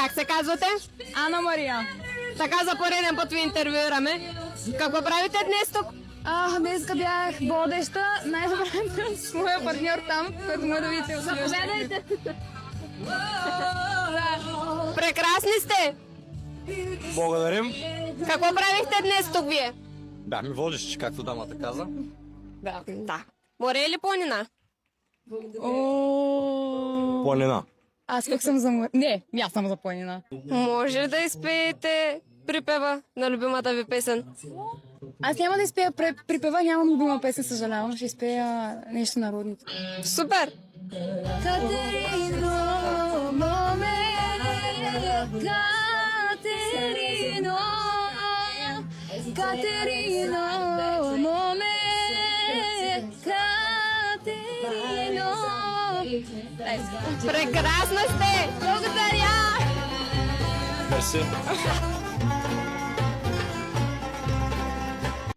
Как се казвате? Ана Мария. Така за пореден път ви интервюираме. Какво правите днес тук? Днеска бях водеща, най-добре с моя партньор там, който може да видите. Заповядайте! Прекрасни сте! Благодарим. Какво правихте днес тук вие? Бяхме водещи, както дамата каза. Да. Море или планина? Планина. Аз пък съм за море. Не, аз съм за планина. Може ли да изпеете припева на любимата ви песен? Аз няма да изпея припева, нямам любима песен, съжалявам. Ще изпея нещо народно. Супер! Катерино, моме, Катерино, Катерино, моме, Катерино. Прекрасна сте! Благодаря! Мерси.